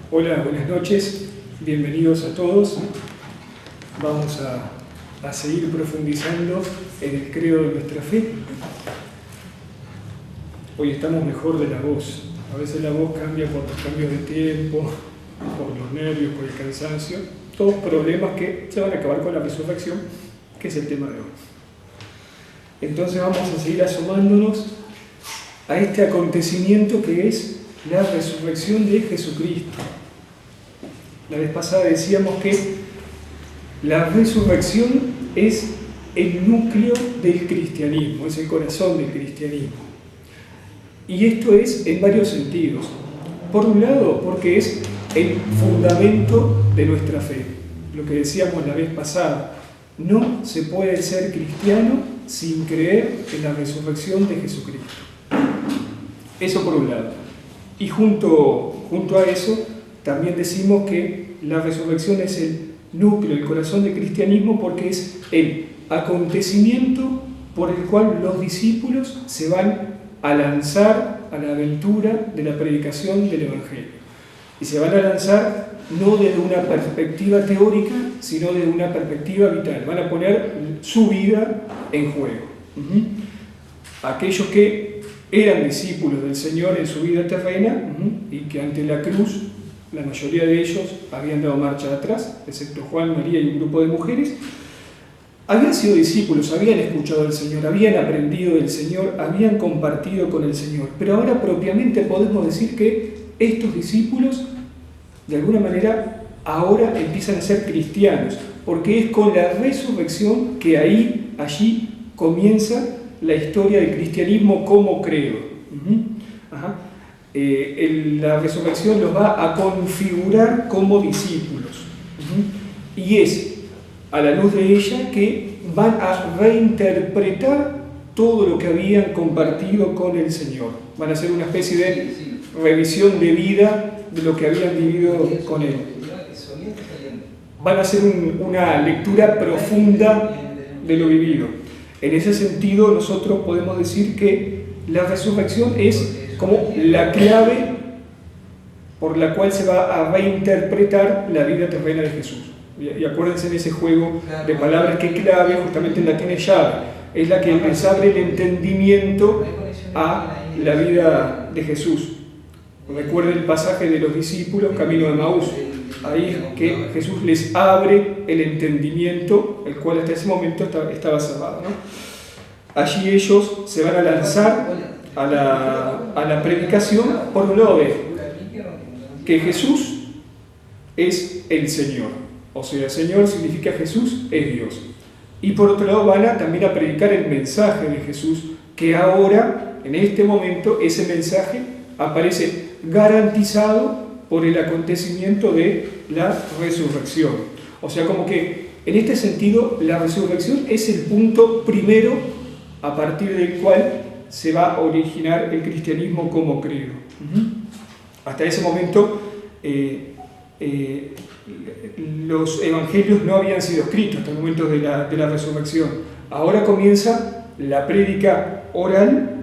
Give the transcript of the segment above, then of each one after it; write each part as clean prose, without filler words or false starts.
Hola, buenas noches, bienvenidos a todos. Vamos a seguir profundizando en el credo de nuestra fe. Hoy estamos mejor de la voz. A veces la voz cambia por los cambios de tiempo, por los nervios, por el cansancio. Todos problemas que se van a acabar con la resurrección, que es el tema de hoy. Entonces vamos a seguir asomándonos a este acontecimiento que es la resurrección de Jesucristo. La vez pasada decíamos que la resurrección es el núcleo del cristianismo, es el corazón del cristianismo. Y esto es en varios sentidos. Por un lado, porque es el fundamento de nuestra fe. Lo que decíamos la vez pasada, no se puede ser cristiano sin creer en la resurrección de Jesucristo. Eso por un lado. Y junto a eso, también decimos que la resurrección es el núcleo, el corazón del cristianismo, porque es el acontecimiento por el cual los discípulos se van a lanzar a la aventura de la predicación del Evangelio. Y se van a lanzar no desde una perspectiva teórica, sino desde una perspectiva vital. Van a poner su vida en juego. Aquellos que eran discípulos del Señor en su vida terrena y que ante la cruz, la mayoría de ellos habían dado marcha atrás, excepto Juan, María y un grupo de mujeres, habían sido discípulos, habían escuchado al Señor, habían aprendido del Señor, habían compartido con el Señor. Pero ahora propiamente podemos decir que estos discípulos, de alguna manera, ahora empiezan a ser cristianos, porque es con la resurrección que allí comienza la historia del cristianismo como credo. La resurrección los va a configurar como discípulos. Y es a la luz de ella que van a reinterpretar todo lo que habían compartido con el Señor. Van a hacer una especie de revisión de vida de lo que habían vivido con Él. Van a hacer una lectura profunda de lo vivido. En ese sentido, nosotros podemos decir que la resurrección es como la clave por la cual se va a reinterpretar la vida terrena de Jesús. Y acuérdense de ese juego de palabras que clave, justamente en latín es llave, es la que les abre el entendimiento a la vida de Jesús. Recuerden el pasaje de los discípulos, camino de Emaús. Ahí es que Jesús les abre el entendimiento, el cual hasta ese momento estaba cerrado, ¿no? Allí ellos se van a lanzar a la predicación por un lado de que Jesús es el Señor. O sea, Señor significa Jesús es Dios. Y por otro lado van también a predicar el mensaje de Jesús, que ahora, en este momento, ese mensaje aparece garantizado por el acontecimiento de la resurrección. O sea, como que en este sentido la resurrección es el punto primero a partir del cual se va a originar el cristianismo como credo. Hasta ese momento los evangelios no habían sido escritos hasta el momento de la resurrección. Ahora comienza la prédica oral.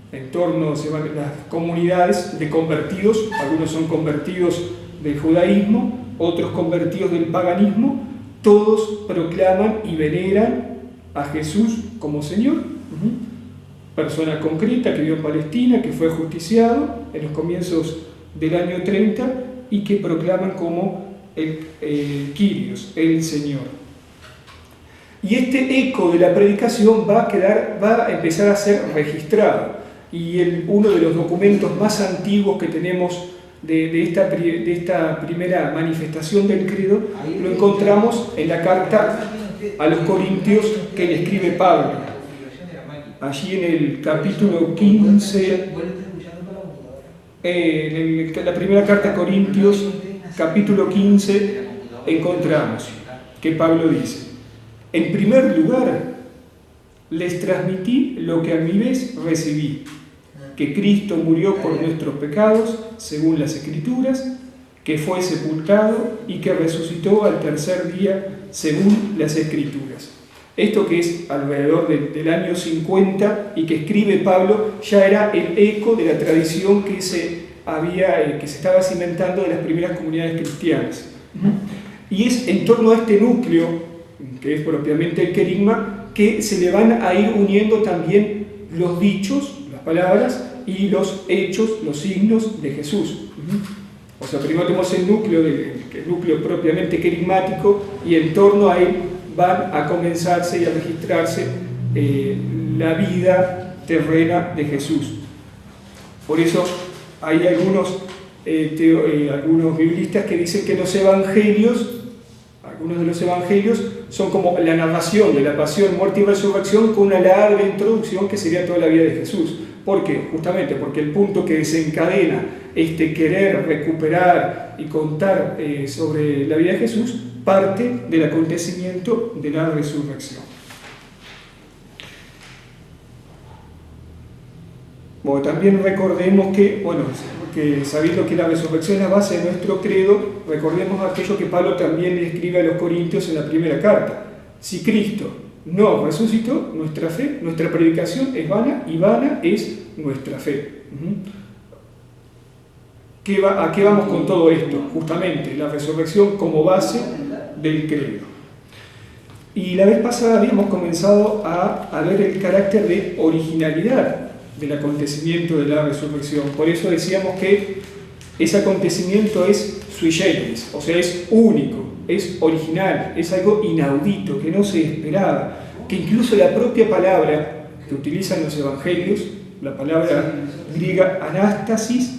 En torno se van las comunidades de convertidos, algunos son convertidos del judaísmo, otros convertidos del paganismo, todos proclaman y veneran a Jesús como Señor. Persona concreta que vivió en Palestina, que fue ajusticiado en los comienzos del año 30 y que proclaman como el Kyrios, el Señor. Y este eco de la predicación va a empezar a ser registrado. Y uno de los documentos más antiguos que tenemos de esta primera manifestación del credo lo encontramos en la carta a los Corintios que le escribe Pablo. Allí en el capítulo 15, en la primera carta a Corintios, capítulo 15, encontramos que Pablo dice: en primer lugar, les transmití lo que a mi vez recibí, que Cristo murió por nuestros pecados, según las Escrituras, que fue sepultado y que resucitó al tercer día, según las Escrituras. Esto que es alrededor del año 50 y que escribe Pablo, ya era el eco de la tradición que se que se estaba cimentando de las primeras comunidades cristianas. Y es en torno a este núcleo, que es propiamente el querigma, que se le van a ir uniendo también los dichos, las palabras, y los hechos, los signos de Jesús. O sea, primero tenemos el núcleo propiamente querigmático, y en torno a él van a comenzarse y a registrarse la vida terrena de Jesús. Por eso hay algunos biblistas que dicen que algunos de los evangelios son como la narración de la pasión, muerte y resurrección con una larga introducción que sería toda la vida de Jesús. ¿Por qué? Justamente porque el punto que desencadena este querer recuperar y contar sobre la vida de Jesús parte del acontecimiento de la resurrección. Bueno, también recordemos que sabiendo que la resurrección es la base de nuestro credo, recordemos aquello que Pablo también le escribe a los Corintios en la primera carta. Si Cristo no resucitó, nuestra fe, nuestra predicación es vana, y vana es nuestra fe. ¿A qué vamos con todo esto? Justamente la resurrección como base del credo. Y la vez pasada habíamos comenzado a ver el carácter de originalidad del acontecimiento de la resurrección. Por eso decíamos que ese acontecimiento es sui generis, o sea, es único, es original, es algo inaudito, que no se esperaba, que incluso la propia palabra que utilizan los evangelios, la palabra griega anástasis,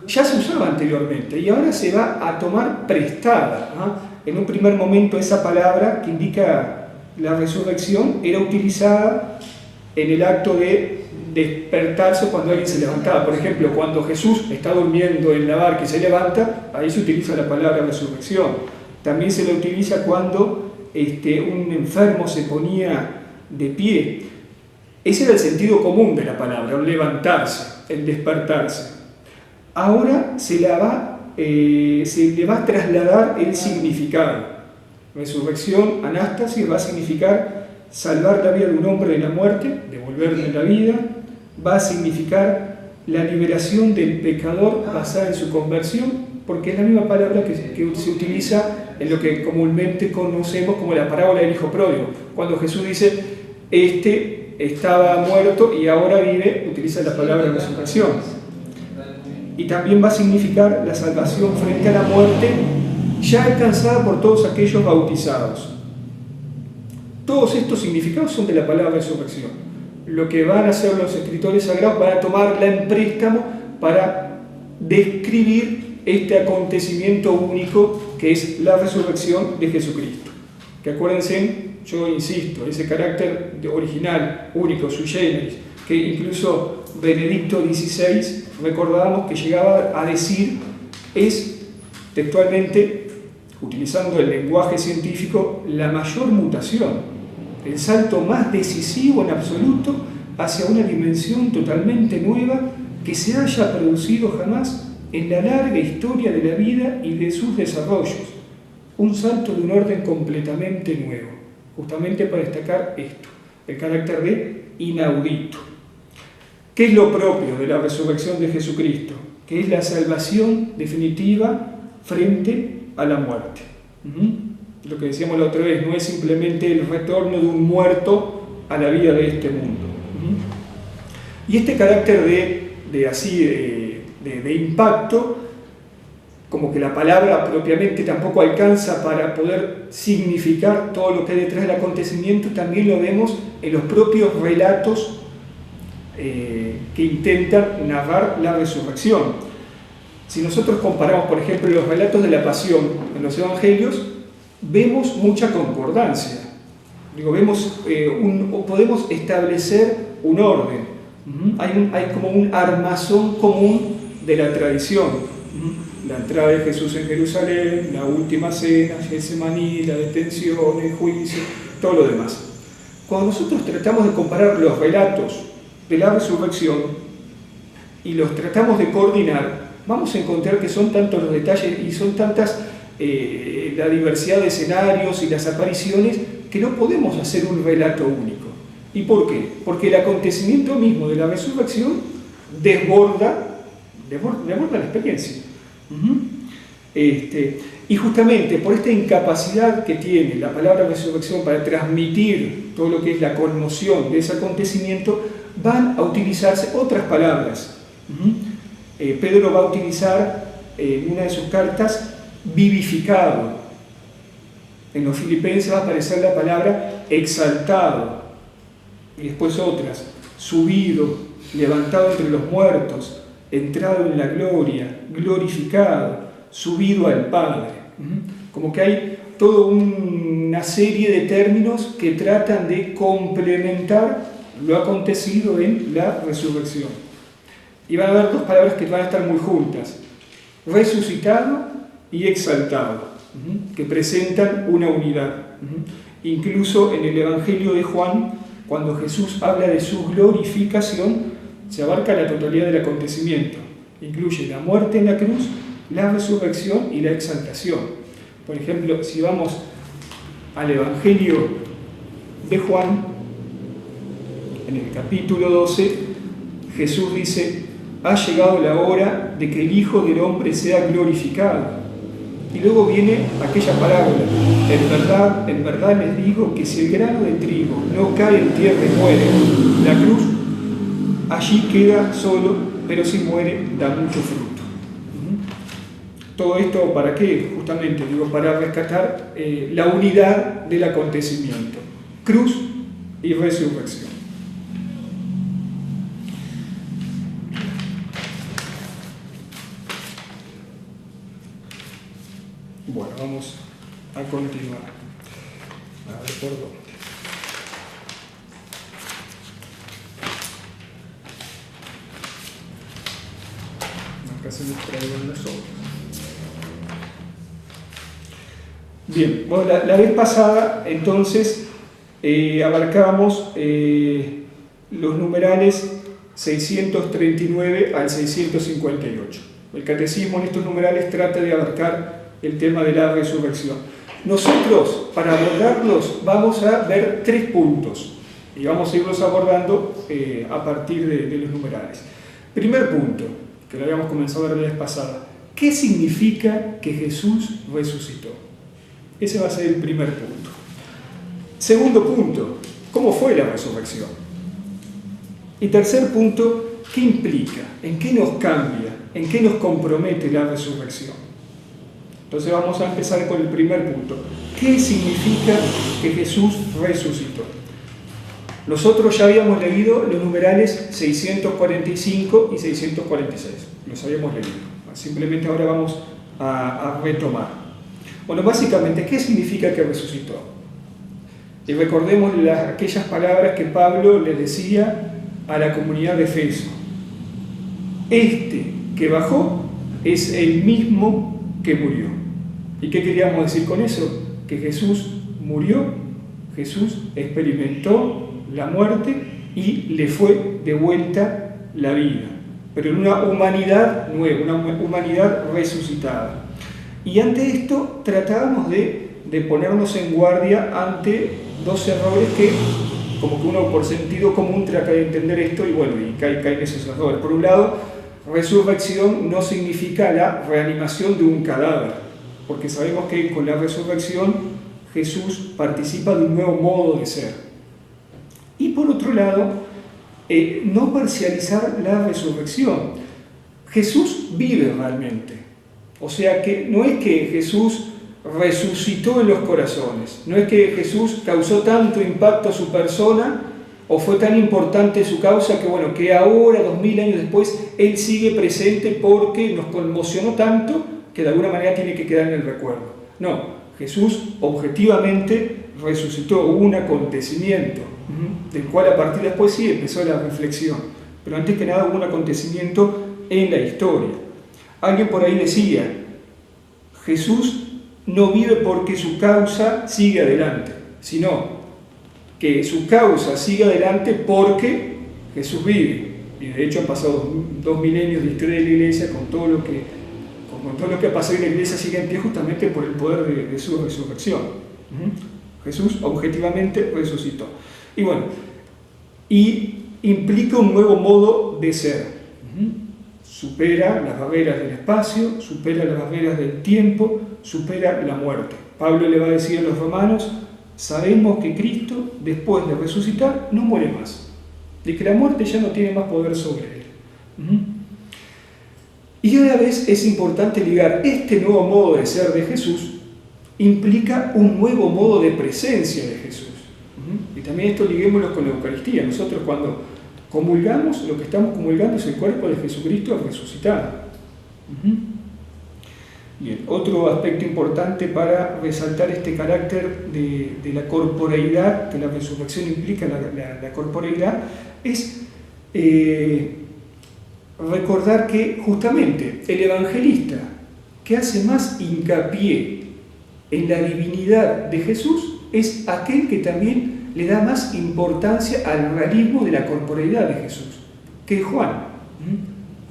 ya se usaba anteriormente y ahora se va a tomar prestada, ¿no? En un primer momento esa palabra que indica la resurrección era utilizada en el acto de despertarse cuando alguien se levantaba. Por ejemplo, cuando Jesús está durmiendo en la barca y se levanta, ahí se utiliza la palabra resurrección. También se la utiliza cuando un enfermo se ponía de pie. Ese era el sentido común de la palabra, el levantarse, el despertarse. Ahora se le va a trasladar el significado. Resurrección, anástasis, va a significar salvar la vida de un hombre de la muerte, devolverle la vida. Va a significar la liberación del pecador basada en su conversión, porque es la misma palabra que se utiliza en lo que comúnmente conocemos como la parábola del hijo pródigo. Cuando Jesús dice, estaba muerto y ahora vive, utiliza la palabra resurrección. Y también va a significar la salvación frente a la muerte ya alcanzada por todos aquellos bautizados. Todos estos significados son de la palabra resurrección. Lo que van a hacer los escritores sagrados, van a tomarla en préstamo para describir este acontecimiento único que es la resurrección de Jesucristo. Que acuérdense, yo insisto, ese carácter original, único, sui generis, que incluso Benedicto XVI, recordábamos que llegaba a decir, es textualmente, utilizando el lenguaje científico, la mayor mutación, el salto más decisivo en absoluto hacia una dimensión totalmente nueva que se haya producido jamás en la larga historia de la vida y de sus desarrollos. Un salto de un orden completamente nuevo, justamente para destacar esto, el carácter de inaudito. ¿Qué es lo propio de la resurrección de Jesucristo? Que es la salvación definitiva frente a la muerte. Lo que decíamos la otra vez, no es simplemente el retorno de un muerto a la vida de este mundo. Y este carácter de impacto, como que la palabra propiamente tampoco alcanza para poder significar todo lo que hay detrás del acontecimiento, también lo vemos en los propios relatos que intentan narrar la resurrección. Si nosotros comparamos, por ejemplo, los relatos de la pasión en los evangelios, vemos mucha concordancia. Podemos establecer un orden. Hay como un armazón común de la tradición. La entrada de Jesús en Jerusalén, la última cena, Getsemaní, la detención, el juicio, todo lo demás. Cuando nosotros tratamos de comparar los relatos de la resurrección y los tratamos de coordinar, vamos a encontrar que son tantos los detalles y son tantas la diversidad de escenarios y las apariciones que no podemos hacer un relato único. ¿Y por qué? Porque el acontecimiento mismo de la resurrección desborda aborda la experiencia. Y justamente por esta incapacidad que tiene la palabra resurrección para transmitir todo lo que es la conmoción de ese acontecimiento, van a utilizarse otras palabras. Pedro va a utilizar en una de sus cartas vivificado. En los Filipenses va a aparecer la palabra exaltado, y después otras: subido, levantado entre los muertos, entrado en la gloria, glorificado, subido al Padre. Como que hay toda una serie de términos que tratan de complementar lo acontecido en la resurrección. Y van a haber dos palabras que van a estar muy juntas: resucitado y exaltado, que presentan una unidad. Incluso en el Evangelio de Juan, cuando Jesús habla de su glorificación, se abarca la totalidad del acontecimiento. Incluye la muerte en la cruz, la resurrección y la exaltación. Por ejemplo, si vamos al Evangelio de Juan, en el capítulo 12, Jesús dice: ha llegado la hora de que el Hijo del Hombre sea glorificado. Y luego viene aquella parábola: en verdad les digo que si el grano de trigo no cae en tierra y muere, la cruz allí queda solo, pero si muere da mucho fruto. Todo esto, ¿para qué? Justamente, para rescatar la unidad del acontecimiento: cruz y resurrección. Bueno, vamos a continuar. A ver por dónde. Acá se nos traigan las obras. Bien, bueno, la vez pasada entonces abarcamos los numerales 639 al 658. El catecismo en estos numerales trata de abarcar el tema de la resurrección. Nosotros, para abordarlos, vamos a ver 3 puntos y vamos a irlos abordando a partir de los numerales. Primer punto, que lo habíamos comenzado a ver la vez pasada: ¿qué significa que Jesús resucitó? Ese va a ser el primer punto. Segundo punto: ¿cómo fue la resurrección? Y tercer punto: ¿qué implica? ¿En qué nos cambia? ¿En qué nos compromete la resurrección? Entonces vamos a empezar con el primer punto: ¿qué significa que Jesús resucitó? Nosotros ya habíamos leído los numerales 645 y 646. Los habíamos leído. Simplemente ahora vamos a retomar. Bueno, básicamente, ¿qué significa que resucitó? Y recordemos aquellas palabras que Pablo le decía a la comunidad de Efeso: este que bajó es el mismo que murió. ¿Y qué queríamos decir con eso? Que Jesús murió, Jesús experimentó la muerte y le fue devuelta la vida, pero en una humanidad nueva, una humanidad resucitada. Y ante esto tratábamos de ponernos en guardia ante 2 errores que, como que uno por sentido común trata de entender esto y cae en esos errores. Por un lado, resurrección no significa la reanimación de un cadáver, porque sabemos que con la resurrección Jesús participa de un nuevo modo de ser. Y por otro lado, no parcializar la resurrección. Jesús vive realmente. O sea que no es que Jesús resucitó en los corazones, no es que Jesús causó tanto impacto a su persona o fue tan importante su causa que ahora, 2000 años después, Él sigue presente porque nos conmocionó tanto que de alguna manera tiene que quedar en el recuerdo. No, Jesús objetivamente resucitó, hubo un acontecimiento del cual a partir de después sí empezó la reflexión, pero antes que nada hubo un acontecimiento en la historia. Alguien por ahí decía: Jesús no vive porque su causa sigue adelante, sino que su causa sigue adelante porque Jesús vive. Y de hecho han pasado 2 milenios de historia de la Iglesia con todo lo que ha pasado en la Iglesia sigue en pie justamente por el poder de su resurrección. Jesús objetivamente resucitó. Y implica un nuevo modo de ser. supera las barreras del espacio, supera las barreras del tiempo, supera la muerte. Pablo le va a decir a los romanos, sabemos que Cristo, después de resucitar, no muere más, de que la muerte ya no tiene más poder sobre él. Y a la vez es importante ligar este nuevo modo de ser de Jesús, implica un nuevo modo de presencia de Jesús. Y también esto liguémoslo con la Eucaristía. Nosotros cuando comulgamos, lo que estamos comulgando es el cuerpo de Jesucristo resucitado. Bien, otro aspecto importante para resaltar este carácter de la corporeidad, que la resurrección implica la corporeidad, es recordar que justamente el evangelista que hace más hincapié en la divinidad de Jesús es aquel que también le da más importancia al realismo de la corporeidad de Jesús, que es Juan.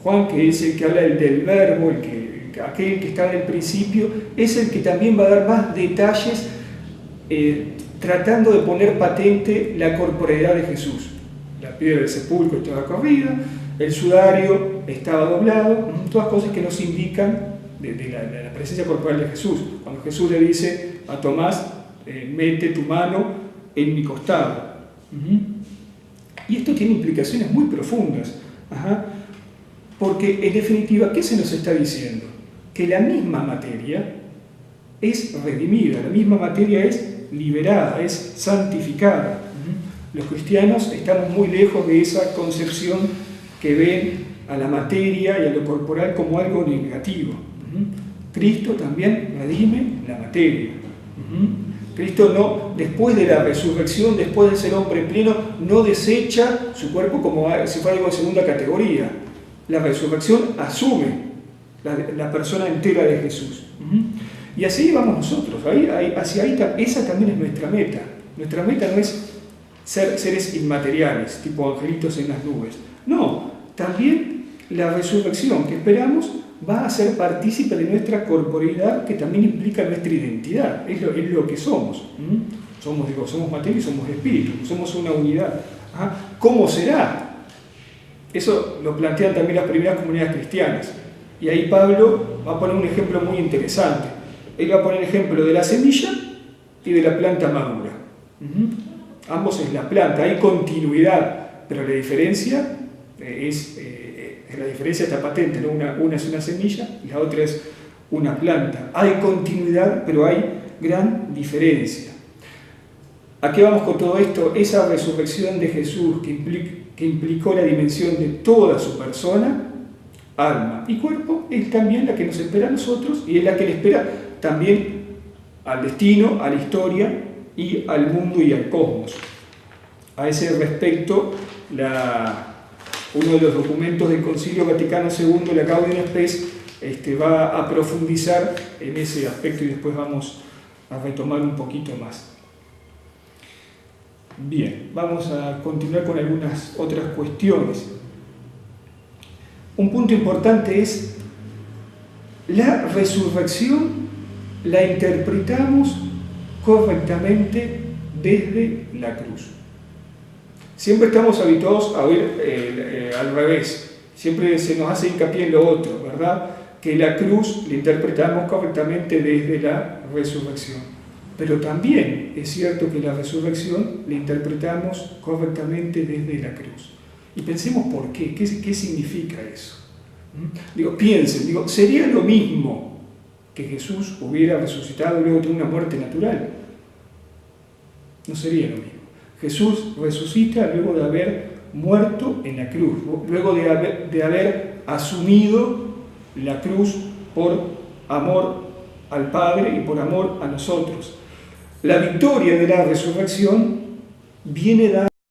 Juan, que es el que habla del verbo, aquel que está en el principio, es el que también va a dar más detalles tratando de poner patente la corporeidad de Jesús. La piedra del sepulcro estaba corrida, el sudario estaba doblado, todas cosas que nos indican de la presencia corporal de Jesús. Cuando Jesús le dice a Tomás, mete tu mano en mi costado. Y esto tiene implicaciones muy profundas, porque en definitiva, ¿qué se nos está diciendo? Que la misma materia es redimida, la misma materia es liberada, es santificada. Los cristianos estamos muy lejos de esa concepción que ven a la materia y a lo corporal como algo negativo. Cristo también redime la materia. Cristo no, después de la resurrección, después de ser hombre pleno, no desecha su cuerpo como si fuera algo de segunda categoría. La resurrección asume la persona entera de Jesús. Y así vamos nosotros, hacia ahí, esa también es nuestra meta. Nuestra meta no es ser seres inmateriales, tipo angelitos en las nubes. No, también la resurrección que esperamos va a ser partícipe de nuestra corporeidad, que también implica nuestra identidad, es lo que somos. Somos materia y somos espíritu, somos una unidad. ¿Cómo será? Eso lo plantean también las primeras comunidades cristianas. Y ahí Pablo va a poner un ejemplo muy interesante. Él va a poner el ejemplo de la semilla y de la planta madura. Ambos es la planta, hay continuidad, pero la diferencia la diferencia está patente, ¿no? Una es una semilla y la otra es una planta. Hay continuidad, pero hay gran diferencia. ¿A qué vamos con todo esto? Esa resurrección de Jesús que implicó la dimensión de toda su persona, alma y cuerpo, es también la que nos espera a nosotros y es la que le espera también al destino, a la historia y al mundo y al cosmos. A ese respecto, uno de los documentos del Concilio Vaticano II, la Gaudium et Spes, va a profundizar en ese aspecto y después vamos a retomar un poquito más. Bien, vamos a continuar con algunas otras cuestiones. Un punto importante es la resurrección, la interpretamos correctamente desde la cruz. Siempre estamos habituados a ver al revés, siempre se nos hace hincapié en lo otro, ¿verdad? Que la cruz la interpretamos correctamente desde la resurrección. Pero también es cierto que la resurrección la interpretamos correctamente desde la cruz. Y pensemos por qué, qué significa eso. Piensen, ¿sería lo mismo que Jesús hubiera resucitado luego de una muerte natural? No sería lo mismo. Jesús resucita luego de haber muerto en la cruz, luego de haber asumido la cruz por amor al Padre y por amor a nosotros. La victoria de la resurrección viene dada